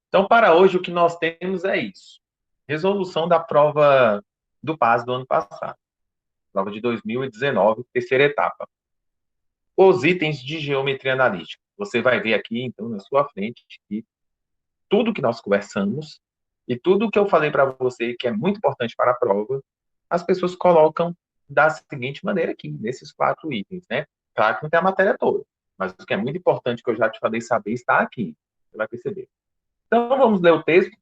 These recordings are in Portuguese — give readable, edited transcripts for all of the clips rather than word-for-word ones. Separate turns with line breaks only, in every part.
Então, para hoje, o que nós temos é isso. Resolução da prova do PAS do ano passado. Prova de 2019, terceira etapa. Os itens de geometria analítica. Você vai ver aqui, então, na sua frente, que tudo que nós conversamos e tudo que eu falei para você, que é muito importante para a prova, as pessoas colocam da seguinte maneira aqui, nesses 4 itens, né? Claro que não tem a matéria toda, mas o que é muito importante, que eu já te falei saber, está aqui. Você vai perceber. Então, vamos ler o texto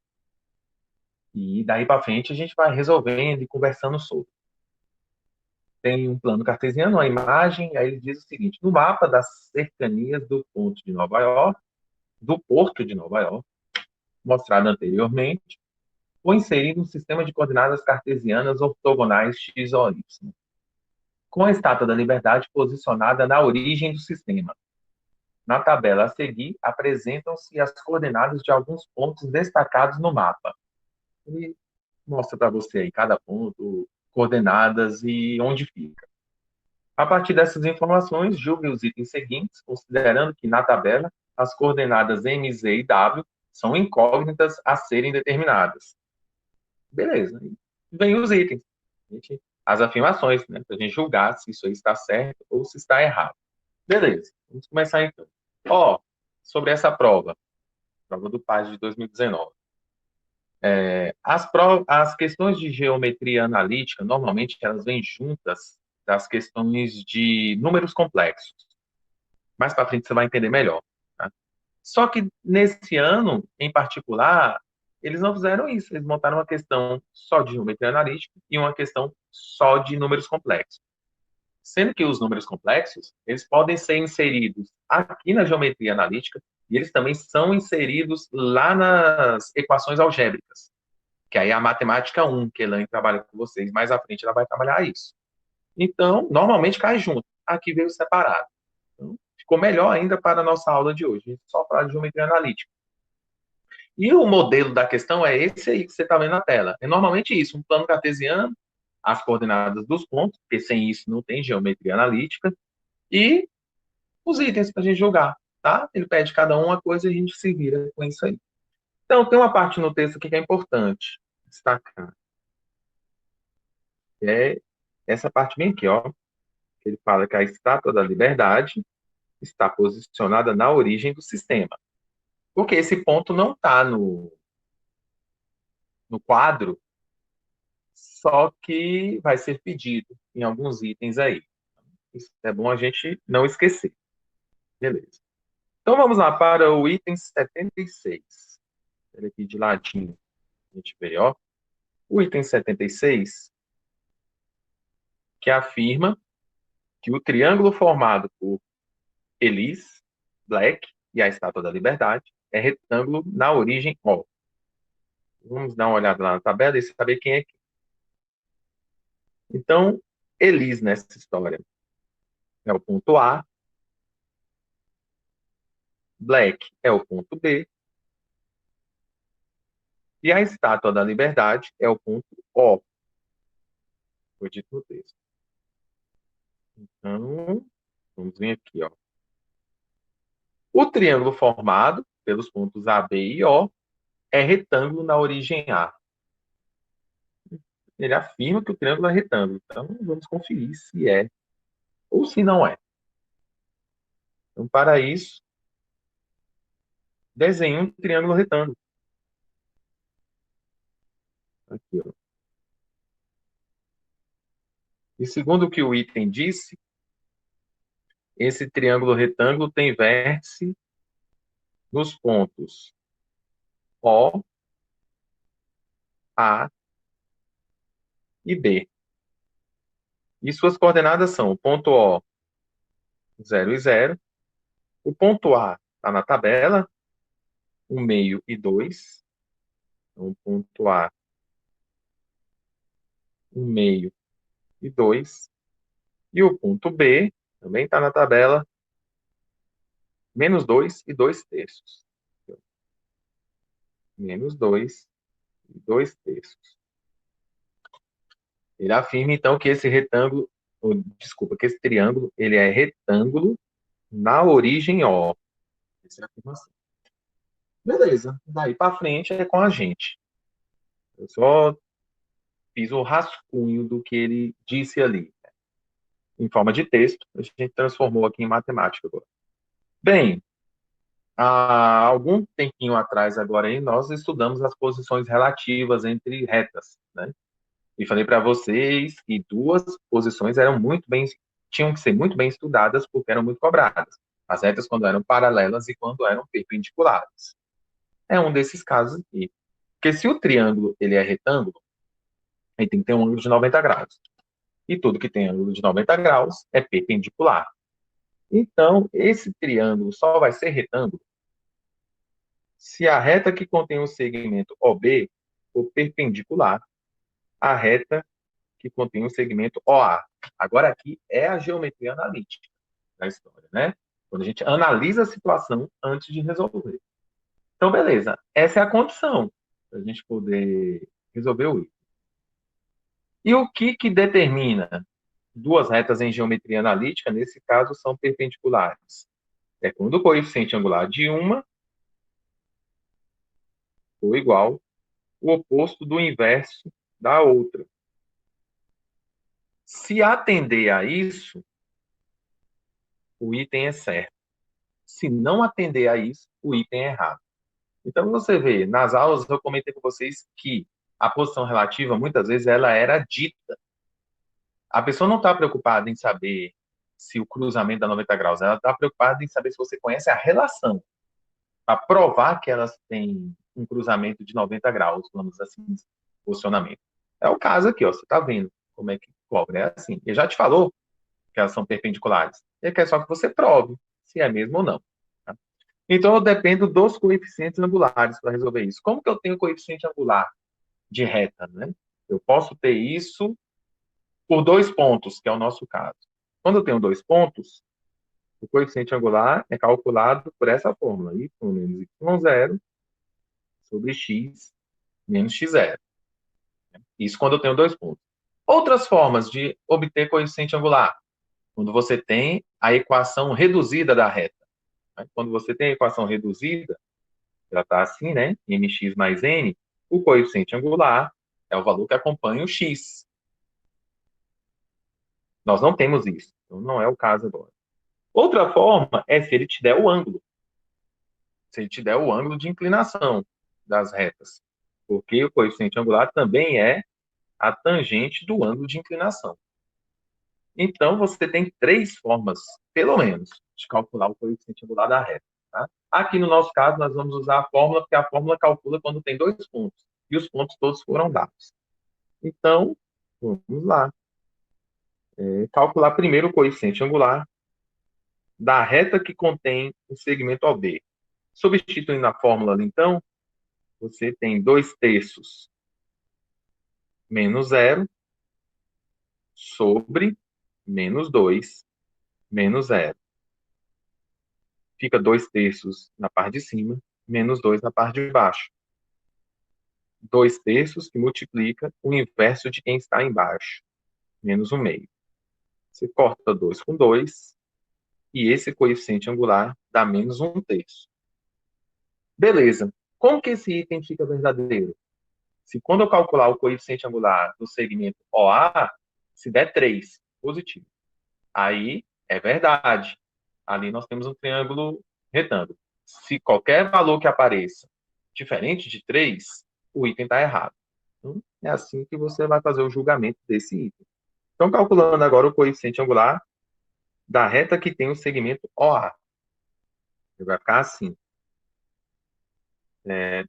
e daí para frente a gente vai resolvendo e conversando sobre. Tem um plano cartesiano, uma imagem, aí ele diz o seguinte: no mapa das cercanias do ponto de Nova York, do porto de Nova York, mostrado anteriormente, ou inserindo um sistema de coordenadas cartesianas ortogonais x ou y, com a Estátua da Liberdade posicionada na origem do sistema. Na tabela a seguir, apresentam-se as coordenadas de alguns pontos destacados no mapa. Ele mostra para você aí cada ponto, coordenadas e onde fica. A partir dessas informações, julgue os itens seguintes, considerando que na tabela as coordenadas M, Z e W são incógnitas a serem determinadas. Beleza. Vem os itens. As afirmações, né? Para a gente julgar se isso aí está certo ou se está errado. Beleza. Vamos começar então. Ó, sobre essa prova do PAS de 2019. As questões de geometria analítica, normalmente, elas vêm juntas das questões de números complexos. Mais para frente você vai entender melhor. Tá? Só que nesse ano, em particular, eles não fizeram isso. Eles montaram uma questão só de geometria analítica e uma questão só de números complexos. Sendo que os números complexos, eles podem ser inseridos aqui na geometria analítica e eles também são inseridos lá nas equações algébricas, que aí é a matemática 1, que a Elaine trabalha com vocês. Mais à frente ela vai trabalhar isso. Então, normalmente cai junto. Aqui veio separado. Então, ficou melhor ainda para a nossa aula de hoje. A gente só fala de geometria analítica. E o modelo da questão é esse aí que você está vendo na tela. É normalmente isso, um plano cartesiano, as coordenadas dos pontos, porque sem isso não tem geometria analítica, e os itens para a gente julgar, tá? Ele pede cada uma coisa e a gente se vira com isso aí. Então, tem uma parte no texto aqui que é importante destacar. É essa parte bem aqui, ó. Ele fala que a Estátua da Liberdade está posicionada na origem do sistema. Porque esse ponto não está no quadro, só que vai ser pedido em alguns itens aí. Isso é bom a gente não esquecer. Beleza. Então vamos lá para o item 76. Ele aqui de ladinho, a gente vê, ó. O item 76, que afirma que o triângulo formado por Elise, Black e a Estátua da Liberdade é retângulo na origem O. Vamos dar uma olhada lá na tabela e saber quem é quem. Então, Elise nessa história é o ponto A, Black é o ponto B, e a Estátua da Liberdade é o ponto O. Foi dito no texto. Então, vamos ver aqui, ó. O triângulo formado pelos pontos A, B e O é retângulo na origem A. Ele afirma que o triângulo é retângulo. Então, vamos conferir se é ou se não é. Então, para isso, desenhe um triângulo retângulo. Aqui, ó. E segundo o que o item disse, esse triângulo retângulo tem vértice nos pontos O, A e B. E suas coordenadas são o ponto O, 0 e 0. O ponto A está na tabela, 1,5 e 2. Então, o ponto A, 1,5 e 2. E o ponto B também está na tabela, -2 e 2 terços. -2 e 2 terços. Ele afirma, então, que esse retângulo, desculpa, que esse triângulo, ele é retângulo na origem O. Essa é a afirmação. Beleza, daí para frente é com a gente. Eu só fiz o rascunho do que ele disse ali, em forma de texto, a gente transformou aqui em matemática agora. Bem, há algum tempinho atrás agora aí, nós estudamos as posições relativas entre retas, né? E falei para vocês que duas posições tinham que ser muito bem estudadas porque eram muito cobradas. As retas quando eram paralelas e quando eram perpendiculares. É um desses casos aqui. Porque se o triângulo ele é retângulo, ele tem que ter um ângulo de 90 graus. E tudo que tem ângulo de 90 graus é perpendicular. Então, esse triângulo só vai ser retângulo se a reta que contém o segmento OB for perpendicular à reta que contém o segmento OA. Agora aqui é a geometria analítica da história, né? Quando a gente analisa a situação antes de resolver. Então, beleza. Essa é a condição para a gente poder resolver o I. E o que determina duas retas em geometria analítica, nesse caso, são perpendiculares? É quando o coeficiente angular de uma for igual o oposto do inverso da outra. Se atender a isso, o item é certo. Se não atender a isso, o item é errado. Então, você vê, nas aulas eu comentei com vocês que a posição relativa, muitas vezes, ela era dita. A pessoa não está preocupada em saber se o cruzamento dá 90 graus, ela está preocupada em saber se você conhece a relação, para provar que elas têm um cruzamento de 90 graus, vamos assim, posicionamento. É o caso aqui, ó, você está vendo como é que cobra. É assim, ele já te falou que elas são perpendiculares. Ele quer só que você prove se é mesmo ou não. Tá? Então, eu dependo dos coeficientes angulares para resolver isso. Como que eu tenho coeficiente angular de reta? Né? Eu posso ter isso por 2 pontos, que é o nosso caso. Quando eu tenho 2 pontos, o coeficiente angular é calculado por essa fórmula, y menos y0 sobre x menos x0. Isso quando eu tenho 2 pontos. Outras formas de obter coeficiente angular, quando você tem a equação reduzida da reta. Quando você tem a equação reduzida, ela está assim, né? mx mais n, o coeficiente angular é o valor que acompanha o x. Nós não temos isso, então não é o caso agora. Outra forma é se ele te der o ângulo. Se ele te der o ângulo de inclinação das retas. Porque o coeficiente angular também é a tangente do ângulo de inclinação. Então, você tem 3 formas, pelo menos, de calcular o coeficiente angular da reta. Tá? Aqui no nosso caso, nós vamos usar a fórmula, porque a fórmula calcula quando tem 2 pontos. E os pontos todos foram dados. Então, vamos lá. Calcular primeiro o coeficiente angular da reta que contém o segmento OB. Substituindo a fórmula, então, você tem 2/3 menos 0 sobre menos 2 menos 0. Fica 2/3 na parte de cima, menos 2 na parte de baixo. 2/3 que multiplica o inverso de quem está embaixo, menos 1/2. Você corta 2 com 2, e esse coeficiente angular dá menos 1/3. Beleza. Como que esse item fica verdadeiro? Se quando eu calcular o coeficiente angular do segmento OA, se der 3, positivo. Aí é verdade. Ali nós temos um triângulo retângulo. Se qualquer valor que apareça diferente de 3, o item está errado. Então, é assim que você vai fazer o julgamento desse item. Então, calculando agora o coeficiente angular da reta que tem o segmento OA. Ele vai ficar assim.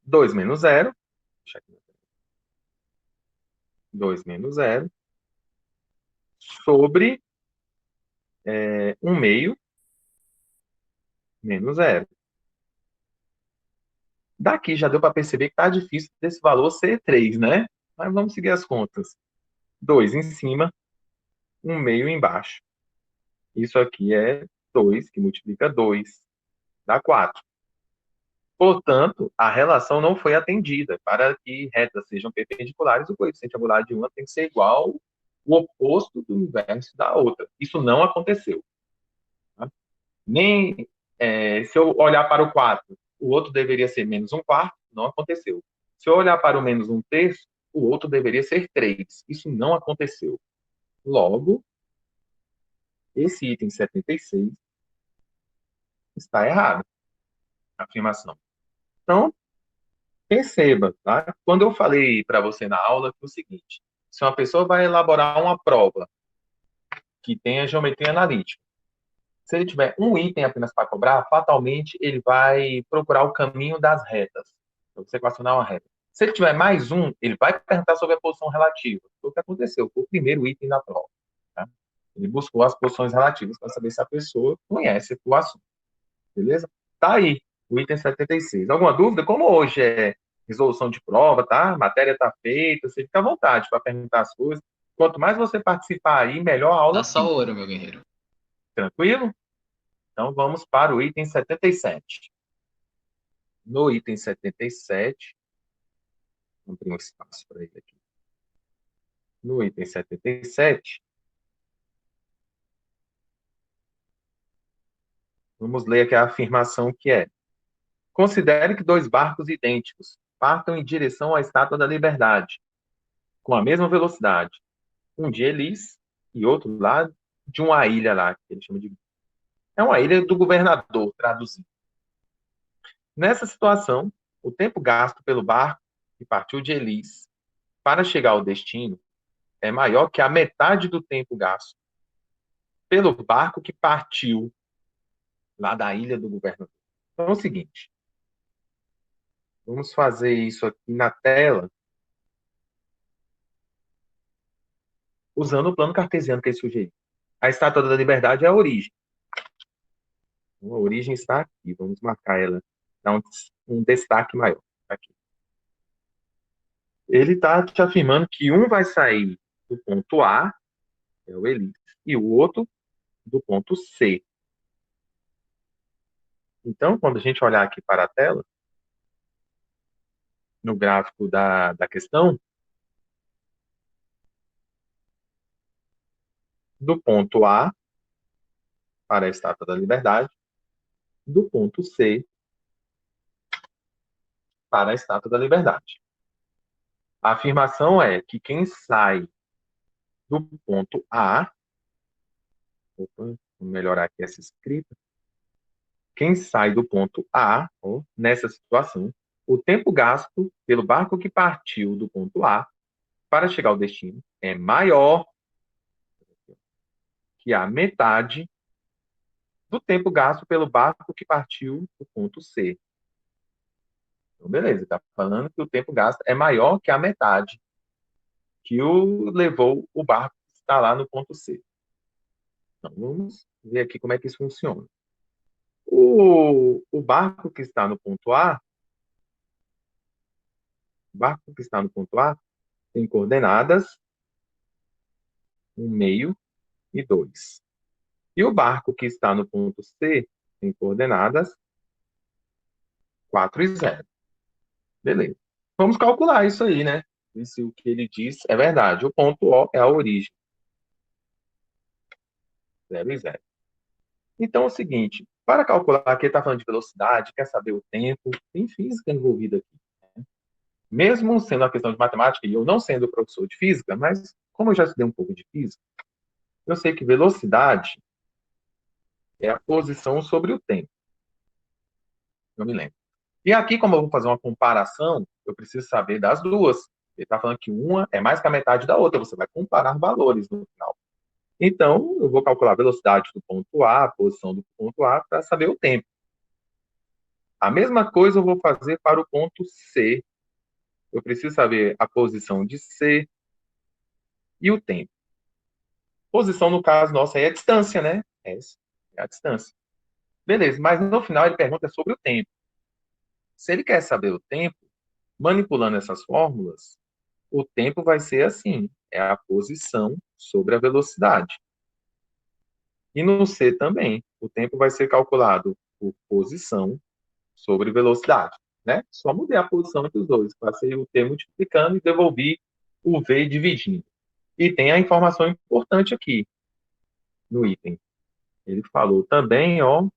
2 menos 0. 2 menos 0. Sobre 1/2 menos 0. Daqui já deu para perceber que está difícil desse valor ser 3, né? Mas vamos seguir as contas. 2 em cima, 1/2 embaixo. Isso aqui é 2, que multiplica 2, dá 4. Portanto, a relação não foi atendida. Para que retas sejam perpendiculares, o coeficiente angular de uma tem que ser igual o oposto do inverso da outra. Isso não aconteceu. Tá? Nem se eu olhar para o 4, o outro deveria ser menos um quarto, não aconteceu. Se eu olhar para o menos um terço, o outro deveria ser 3. Isso não aconteceu. Logo, esse item 76 está errado, a afirmação. Então, perceba, tá? Quando eu falei para você na aula que é o seguinte, se uma pessoa vai elaborar uma prova que tenha geometria analítica, se ele tiver um item apenas para cobrar, fatalmente ele vai procurar o caminho das retas, para você equacionar uma reta. Se ele tiver mais um, ele vai perguntar sobre a posição relativa. Foi o que aconteceu, foi o primeiro item da prova. Tá? Ele buscou as posições relativas para saber se a pessoa conhece o assunto. Beleza? Tá aí, o item 76. Alguma dúvida? Como hoje é resolução de prova, tá? A matéria tá feita, você fica à vontade para perguntar as coisas. Quanto mais você participar aí, melhor a
Dá
aula
só
fica.
ouro, meu guerreiro.
Tranquilo? Então vamos para o item 77. No item 77, vamos abrir um espaço para ele aqui. No item 77, vamos ler aqui a afirmação que é: considere que dois barcos idênticos partam em direção à Estátua da Liberdade, com a mesma velocidade. Um de Elis e outro lá de uma ilha lá, que ele chama de... É uma ilha do governador, traduzindo. Nessa situação, o tempo gasto pelo barco que partiu de Elis para chegar ao destino é maior que a metade do tempo gasto pelo barco que partiu lá da ilha do governador. Então é o seguinte, vamos fazer isso aqui na tela usando o plano cartesiano que ele sugeriu. A Estátua da Liberdade é a origem. A origem está aqui, vamos marcar ela, dar um destaque maior. Aqui. Ele está te afirmando que um vai sair do ponto A, é o Elis, e o outro do ponto C. Então, quando a gente olhar aqui para a tela, no gráfico da questão, do ponto A para a Estátua da Liberdade, do ponto C para a Estátua da Liberdade. A afirmação é que quem sai do ponto A, vou melhorar aqui essa escrita, quem sai do ponto A, nessa situação, o tempo gasto pelo barco que partiu do ponto A para chegar ao destino é maior que a metade do tempo gasto pelo barco que partiu do ponto C. Então, beleza, está falando que o tempo gasto é maior que a metade que o levou o barco que está lá no ponto C. Então, vamos ver aqui como é que isso funciona. O barco que está no ponto A, o barco que está no ponto A tem coordenadas 1,5 e 2. E o barco que está no ponto C tem coordenadas 4 e 0. Beleza. Vamos calcular isso aí, né? Ver se o que ele diz é verdade. O ponto O é a origem. 0 e 0. Então é o seguinte, para calcular, aqui ele está falando de velocidade, quer saber o tempo, tem física envolvida aqui. Né? Mesmo sendo uma questão de matemática, e eu não sendo professor de física, mas como eu já estudei um pouco de física, eu sei que velocidade é a posição sobre o tempo. Eu me lembro. E aqui, como eu vou fazer uma comparação, eu preciso saber das duas. Ele está falando que uma é mais que a metade da outra, você vai comparar valores no final. Então, eu vou calcular a velocidade do ponto A, a posição do ponto A, para saber o tempo. A mesma coisa eu vou fazer para o ponto C. Eu preciso saber a posição de C e o tempo. Posição, no caso nosso, é a distância, né? Essa é a distância. Beleza, mas no final ele pergunta sobre o tempo. Se ele quer saber o tempo, manipulando essas fórmulas, o tempo vai ser assim, é a posição sobre a velocidade. E no C também, o tempo vai ser calculado por posição sobre velocidade, né? Só mudei a posição entre os dois, passei o T multiplicando e devolvi o V dividindo. E tem a informação importante aqui no item. Ele falou também, ó,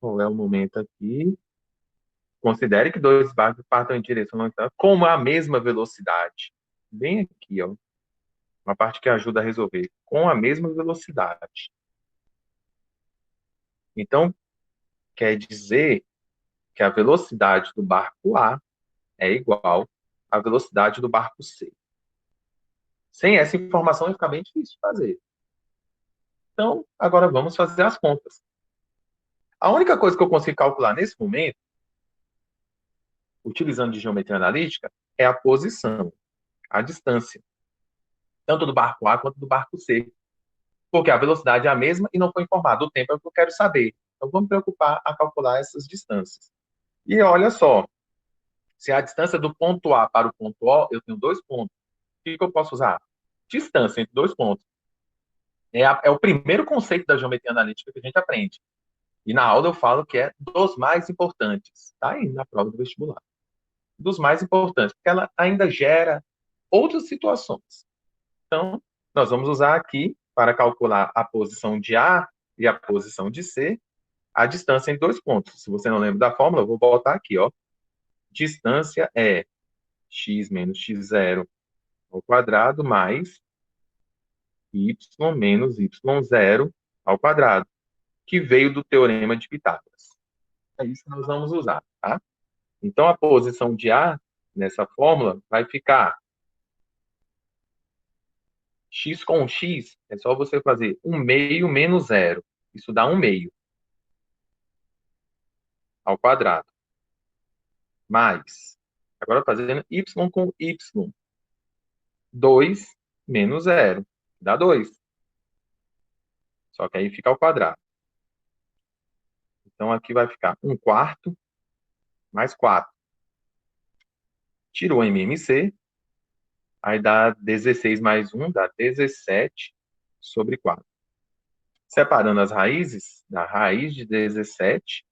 qual é o momento aqui? Considere que dois barcos partam em direção com a mesma velocidade. Bem aqui, ó. Uma parte que ajuda a resolver. Com a mesma velocidade. Então, quer dizer que a velocidade do barco A é igual à velocidade do barco C. Sem essa informação, vai ficar bem difícil de fazer. Então, agora vamos fazer as contas. A única coisa que eu consigo calcular nesse momento, utilizando de geometria analítica, é a posição, a distância, tanto do barco A quanto do barco C. Porque a velocidade é a mesma e não foi informado. O tempo é o que eu quero saber. Então, vamos preocupar a calcular essas distâncias. E olha só, se a distância do ponto A para o ponto O, eu tenho 2 pontos. O que eu posso usar? Distância entre 2 pontos. É o primeiro conceito da geometria analítica que a gente aprende. E na aula eu falo que é dos mais importantes. Está aí na prova do vestibular. Dos mais importantes, porque ela ainda gera outras situações. Então, nós vamos usar aqui, para calcular a posição de A e a posição de C, a distância em 2 pontos. Se você não lembra da fórmula, eu vou botar aqui, ó. Distância é x menos x0 ao quadrado mais y menos y0 ao quadrado, que veio do teorema de Pitágoras. É isso que nós vamos usar, tá? Então, a posição de A nessa fórmula vai ficar x com x, é só você fazer 1 meio menos 0. Isso dá 1 meio ao quadrado. Mais, agora fazendo y com y, 2 menos 0, dá 2. Só que aí fica ao quadrado. Então, aqui vai ficar 1 quarto mais 4. Tirou MMC, aí dá 16 mais 1, dá 17 sobre 4. Separando as raízes, dá raiz de 17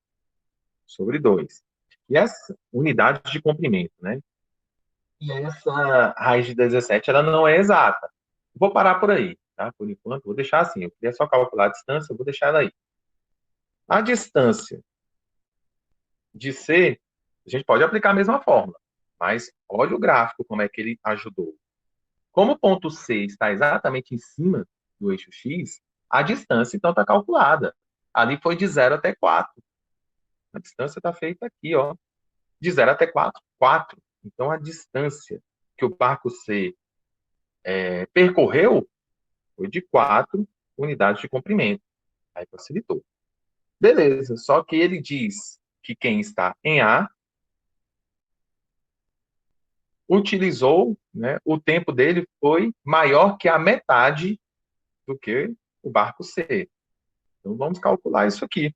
sobre 2. E essa unidade de comprimento, né? E essa raiz de 17, ela não é exata. Vou parar por aí, tá? Por enquanto, vou deixar assim. Eu queria só calcular a distância, eu vou deixar ela aí. A distância de C, a gente pode aplicar a mesma fórmula, mas olha o gráfico, como é que ele ajudou. Como o ponto C está exatamente em cima do eixo X, a distância, então, está calculada. Ali foi de 0 até 4. A distância está feita aqui, ó. De 0 até 4, 4. Então, a distância que o barco C percorreu foi de 4 unidades de comprimento. Aí facilitou. Beleza, só que ele diz que quem está em A utilizou, né, o tempo dele foi maior que a metade do que o barco C. Então, vamos calcular isso aqui.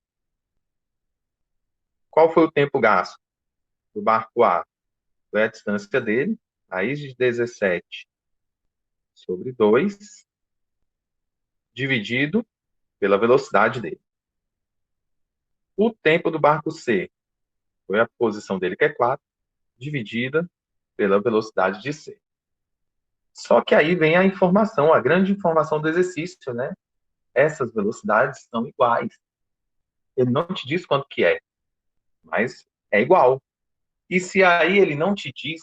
Qual foi o tempo gasto do barco A? Foi a distância dele, raiz de 17 sobre 2, dividido pela velocidade dele. O tempo do barco C foi a posição dele, que é 4, dividida pela velocidade de C. Só que aí vem a informação, a grande informação do exercício, né? Essas velocidades são iguais. Ele não te diz quanto que é, mas é igual. E se aí ele não te diz,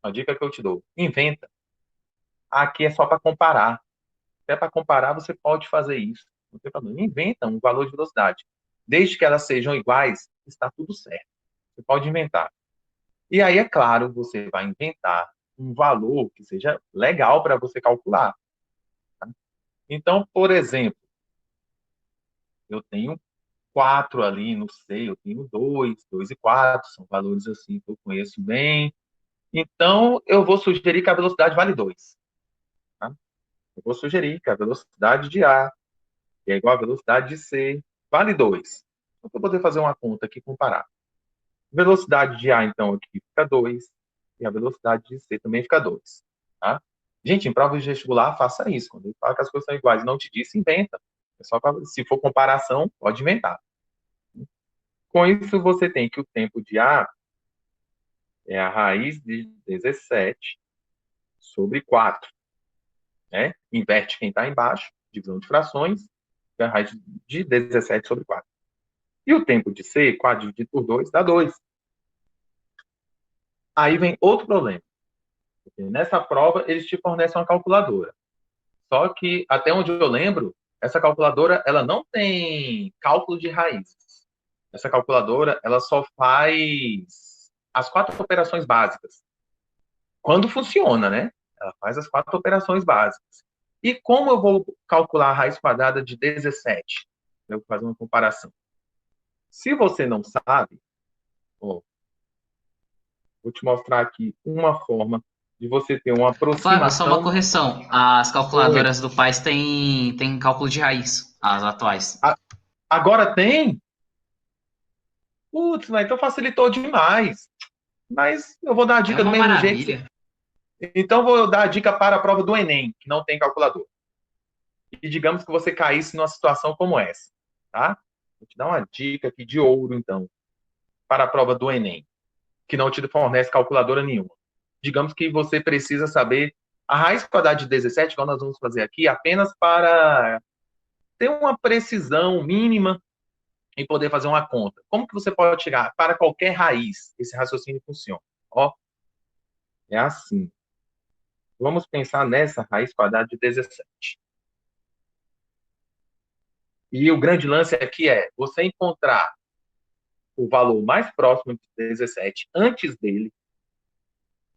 a dica que eu te dou, inventa. Aqui é só para comparar. Se é para comparar, você pode fazer isso. Não tem problema. Inventa um valor de velocidade. Desde que elas sejam iguais, está tudo certo. Você pode inventar. E aí, é claro, você vai inventar um valor que seja legal para você calcular. Tá? Então, por exemplo, eu tenho 4 ali, não sei, eu tenho 2, 2 e 4, são valores assim que eu conheço bem. Então, eu vou sugerir que a velocidade vale 2. Tá? Eu vou sugerir que a velocidade de A é igual à velocidade de C, vale 2. Só para poder fazer uma conta aqui e comparar. Velocidade de A, então, aqui fica 2, e a velocidade de C também fica 2. Tá? Gente, em prova de vestibular, faça isso. Quando ele fala que as coisas são iguais e não te disse, inventa. É só pra, se for comparação, pode inventar. Com isso, você tem que o tempo de A é a raiz de 17 sobre 4. Né? Inverte quem está embaixo, divisão de frações, é a raiz de 17 sobre 4. E o tempo de C, 4 dividido por 2, dá 2. Aí vem outro problema. Porque nessa prova, eles te fornecem uma calculadora. Só que, até onde eu lembro, essa calculadora ela não tem cálculo de raízes. Essa calculadora ela só faz as 4 operações básicas. Quando funciona, né? Ela faz as 4 operações básicas. E como eu vou calcular a raiz quadrada de 17? Eu vou fazer uma comparação. Se você não sabe, ó, vou te mostrar aqui uma forma de você ter uma
Flávio, só uma
aproximação.
correção. As
Oi.
calculadoras do Paz têm cálculo de raiz, as atuais.
Agora tem? Putz, mas então facilitou demais. Mas eu vou dar a
É
dica do
uma
mesmo jeito.
maravilha.
Então, vou dar a dica para a prova do Enem, que não tem calculador. E digamos que você caísse numa situação como essa, tá? Vou te dar uma dica aqui de ouro, então, para a prova do Enem, que não te fornece calculadora nenhuma. Digamos que você precisa saber a raiz quadrada de 17, que nós vamos fazer aqui, apenas para ter uma precisão mínima e poder fazer uma conta. Como que você pode tirar para qualquer raiz? Esse raciocínio funciona. Ó, é assim. Vamos pensar nessa raiz quadrada de 17. E o grande lance aqui é você encontrar o valor mais próximo de 17 antes dele,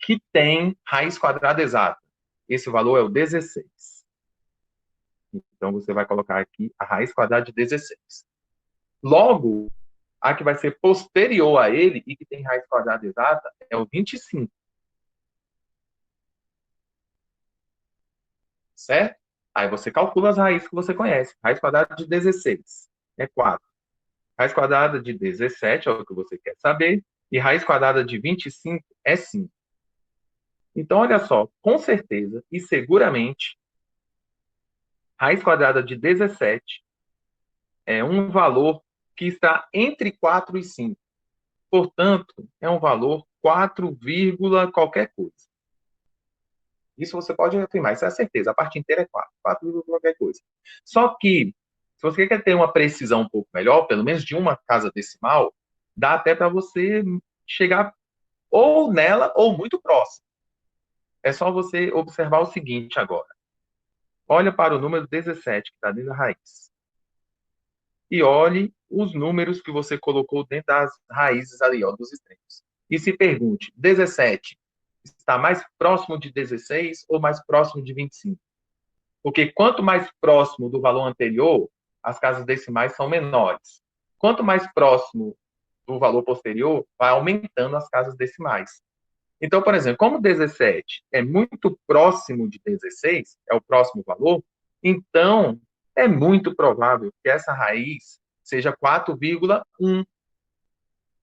que tem raiz quadrada exata. Esse valor é o 16. Então, você vai colocar aqui a raiz quadrada de 16. Logo, a que vai ser posterior a ele e que tem raiz quadrada exata é o 25, certo? Aí você calcula as raízes que você conhece. Raiz quadrada de 16 é 4. Raiz quadrada de 17 é o que você quer saber. E raiz quadrada de 25 é 5. Então, olha só, com certeza e seguramente, raiz quadrada de 17 é um valor que está entre 4 e 5. Portanto, é um valor 4, qualquer coisa. Isso você pode afirmar, isso é certeza. A parte inteira é 4, 4, qualquer coisa. Só que, se você quer ter uma precisão um pouco melhor, pelo menos de uma casa decimal, dá até para você chegar ou nela ou muito próximo. É só você observar o seguinte agora. Olha para o número 17 que está dentro da raiz. E olhe os números que você colocou dentro das raízes ali, ó, dos extremos. E se pergunte, 17 está mais próximo de 16 ou mais próximo de 25? Porque quanto mais próximo do valor anterior, as casas decimais são menores. Quanto mais próximo do valor posterior, vai aumentando as casas decimais. Então, por exemplo, como 17 é muito próximo de 16, é o próximo valor, então é muito provável que essa raiz seja 4,1,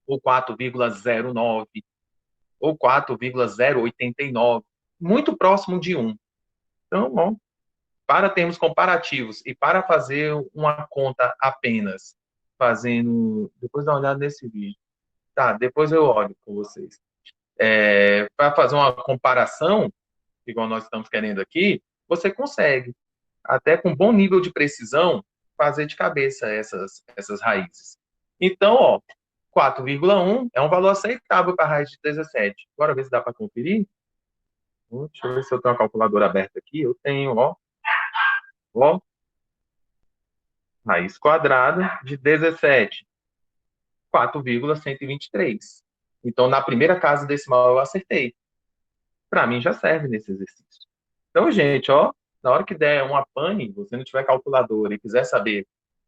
ou 4,09, ou 4,089, muito próximo de 1. Então, ó, para termos comparativos e para fazer uma conta apenas fazendo. Depois dá uma olhada nesse vídeo. Tá, depois eu olho com vocês. Para fazer uma comparação, igual nós estamos querendo aqui, você consegue, até com bom nível de precisão, fazer de cabeça essas raízes. Então, ó, 4,1 é um valor aceitável para a raiz de 17. Bora ver se dá para conferir? Deixa eu ver se eu tenho uma calculadora aberta aqui. Eu tenho, ó, raiz quadrada de 17, 4,123. Então, na primeira casa decimal eu acertei. Para mim já serve nesse exercício. Então, gente, ó, na hora que der uma pane, você não tiver calculadora e quiser saber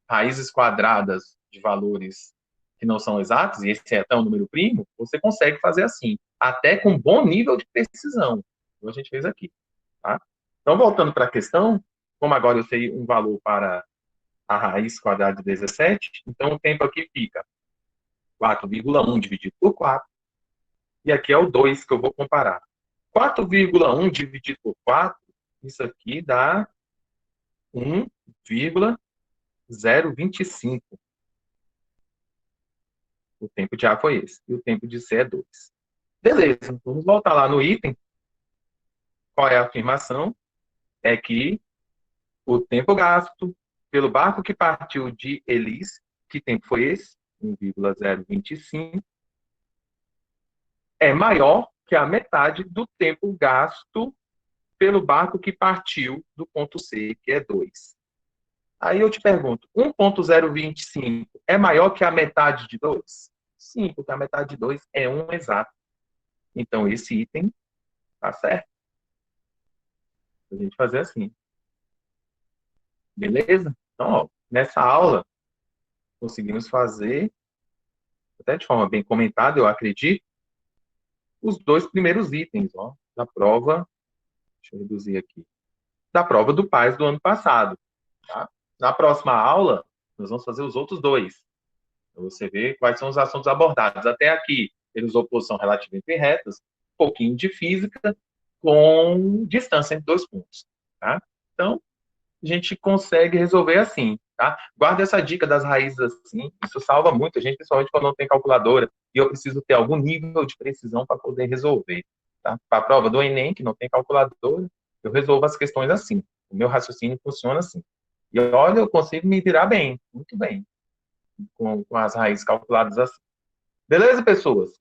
raízes quadradas de valores que não são exatos, e esse é até um número primo, você consegue fazer assim, até com bom nível de precisão, como a gente fez aqui, tá? Então, voltando para a questão, como agora eu sei um valor para a raiz quadrada de 17, então o tempo aqui fica 4,1 dividido por 4, e aqui é o 2 que eu vou comparar. 4,1 dividido por 4, isso aqui dá 1,025. O tempo de A foi esse. E o tempo de C é 2. Beleza, vamos voltar lá no item. Qual é a afirmação? É que o tempo gasto pelo barco que partiu de Elis, que tempo foi esse? 1,025, é maior que é a metade do tempo gasto pelo barco que partiu do ponto C, que é 2. Aí eu te pergunto, 1.025 é maior que a metade de 2? Sim, porque a metade de 2 é 1 exato. Então, esse item tá certo. A gente fazer assim. Beleza? Então, ó, nessa aula, conseguimos fazer, até de forma bem comentada, eu acredito, os dois primeiros itens, ó, da prova. Deixa eu reduzir aqui. Da prova do PAS do ano passado. Tá? Na próxima aula, nós vamos fazer os outros dois. Para você ver quais são os assuntos abordados. Até aqui, ele usou posição relativa entre retas, um pouquinho de física, com distância entre dois pontos. Tá? Então, a gente consegue resolver assim. Tá? Guarda essa dica das raízes assim, isso salva muito a gente, principalmente quando não tem calculadora, e eu preciso ter algum nível de precisão para poder resolver. Tá? Para a prova do Enem, que não tem calculadora, eu resolvo as questões assim. O meu raciocínio funciona assim. E olha, eu consigo me virar bem, muito bem, com as raízes calculadas assim. Beleza, pessoas?